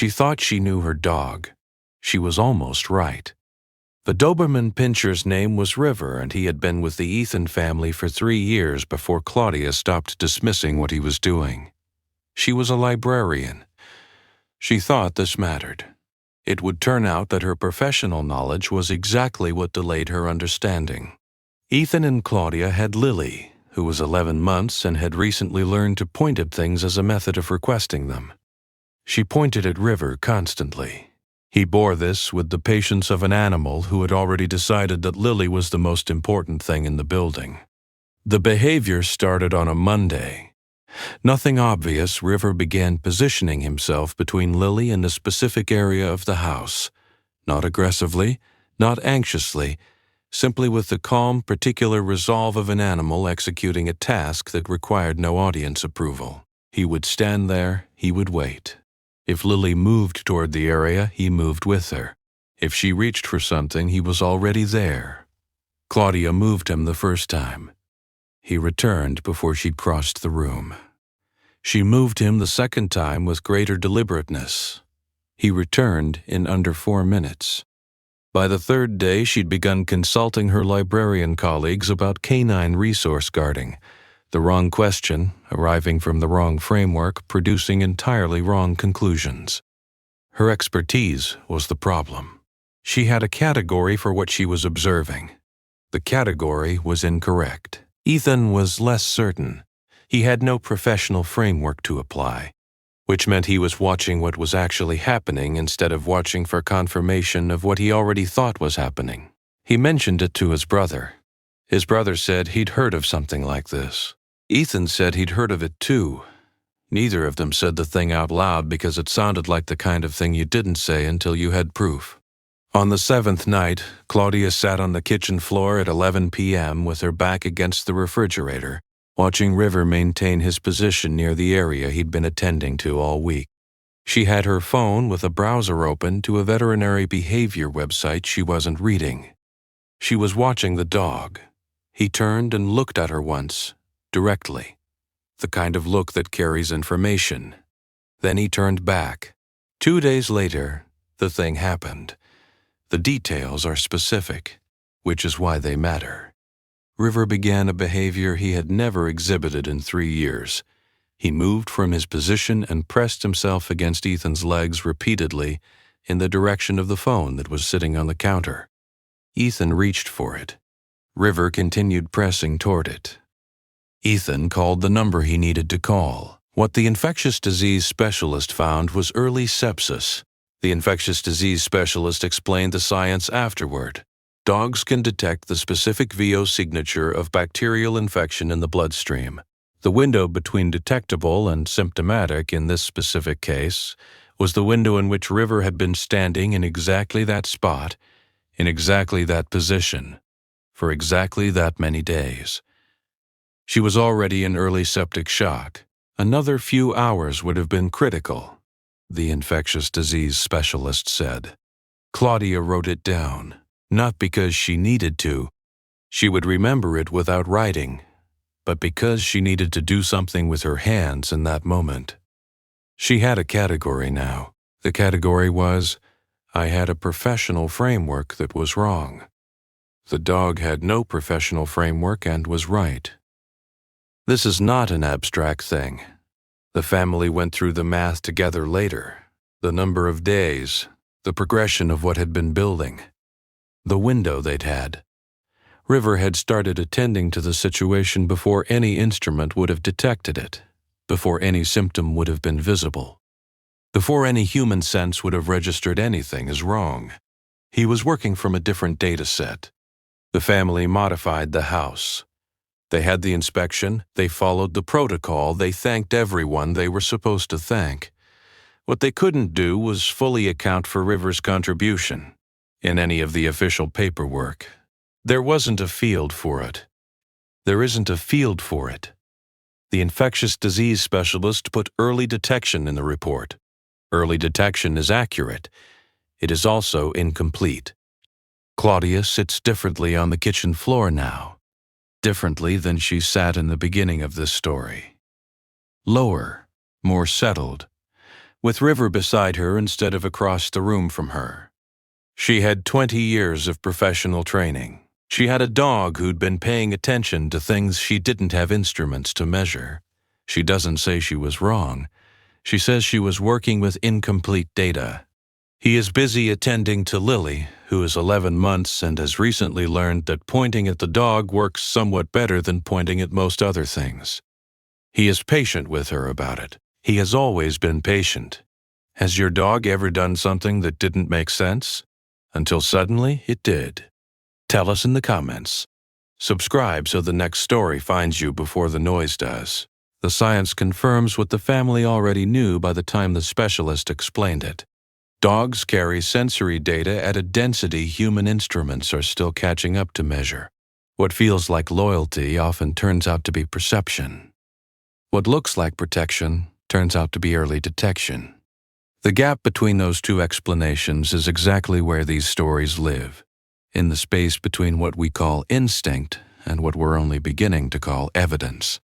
She thought she knew her dog. She was almost right. The Doberman pinscher's name was River, and he had been with the Ethan family for 3 years before Claudia stopped dismissing what he was doing. She was a librarian. She thought this mattered. It would turn out that her professional knowledge was exactly what delayed her understanding. Ethan and Claudia had Lily, who was 11 months and had recently learned to point at things as a method of requesting them. She pointed at River constantly. He bore this with the patience of an animal who had already decided that Lily was the most important thing in the building. The behavior started on a Monday. Nothing obvious, River began positioning himself between Lily and a specific area of the house. Not aggressively, not anxiously, simply with the calm, particular resolve of an animal executing a task that required no audience approval. He would stand there, he would wait. If Lily moved toward the area, he moved with her. If she reached for something, he was already there. Claudia moved him the first time. He returned before she'd crossed the room. She moved him the second time with greater deliberateness. He returned in under 4 minutes. By the third day, she'd begun consulting her librarian colleagues about canine resource guarding. The wrong question, arriving from the wrong framework, producing entirely wrong conclusions. Her expertise was the problem. She had a category for what she was observing. The category was incorrect. Ethan was less certain. He had no professional framework to apply, which meant he was watching what was actually happening instead of watching for confirmation of what he already thought was happening. He mentioned it to his brother. His brother said he'd heard of something like this. Ethan said he'd heard of it too. Neither of them said the thing out loud because it sounded like the kind of thing you didn't say until you had proof. On the 7th night, Claudia sat on the kitchen floor at 11 p.m. with her back against the refrigerator, watching River maintain his position near the area he'd been attending to all week. She had her phone with a browser open to a veterinary behavior website she wasn't reading. She was watching the dog. He turned and looked at her once, directly, the kind of look that carries information. Then he turned back. 2 days later, the thing happened. The details are specific, which is why they matter. River began a behavior he had never exhibited in 3 years. He moved from his position and pressed himself against Ethan's legs repeatedly in the direction of the phone that was sitting on the counter. Ethan reached for it. River continued pressing toward it. Ethan called the number he needed to call. What the infectious disease specialist found was early sepsis. The infectious disease specialist explained the science afterward. Dogs can detect the specific VO signature of bacterial infection in the bloodstream. The window between detectable and symptomatic in this specific case was the window in which River had been standing in exactly that spot, in exactly that position, for exactly that many days. She was already in early septic shock. Another few hours would have been critical, the infectious disease specialist said. Claudia wrote it down, not because she needed to. She would remember it without writing, but because she needed to do something with her hands in that moment. She had a category now. The category was, I had a professional framework that was wrong. The dog had no professional framework and was right. This is not an abstract thing. The family went through the math together later. The number of days, the progression of what had been building, the window they'd had. River had started attending to the situation before any instrument would have detected it, before any symptom would have been visible, before any human sense would have registered anything as wrong. He was working from a different data set. The family modified the house. They had the inspection, they followed the protocol, they thanked everyone they were supposed to thank. What they couldn't do was fully account for River's contribution in any of the official paperwork. There wasn't a field for it. There isn't a field for it. The infectious disease specialist put early detection in the report. Early detection is accurate. It is also incomplete. Claudia sits differently on the kitchen floor now, differently than she sat in the beginning of this story. Lower, more settled, with River beside her instead of across the room from her. She had 20 years of professional training. She had a dog who'd been paying attention to things she didn't have instruments to measure. She doesn't say she was wrong. She says she was working with incomplete data. He is busy attending to Lily, who is 11 months and has recently learned that pointing at the dog works somewhat better than pointing at most other things. He is patient with her about it. He has always been patient. Has your dog ever done something that didn't make sense? Until suddenly it did. Tell us in the comments. Subscribe so the next story finds you before the noise does. The science confirms what the family already knew by the time the specialist explained it. Dogs carry sensory data at a density human instruments are still catching up to measure. What feels like loyalty often turns out to be perception. What looks like protection turns out to be early detection. The gap between those two explanations is exactly where these stories live, in the space between what we call instinct and what we're only beginning to call evidence.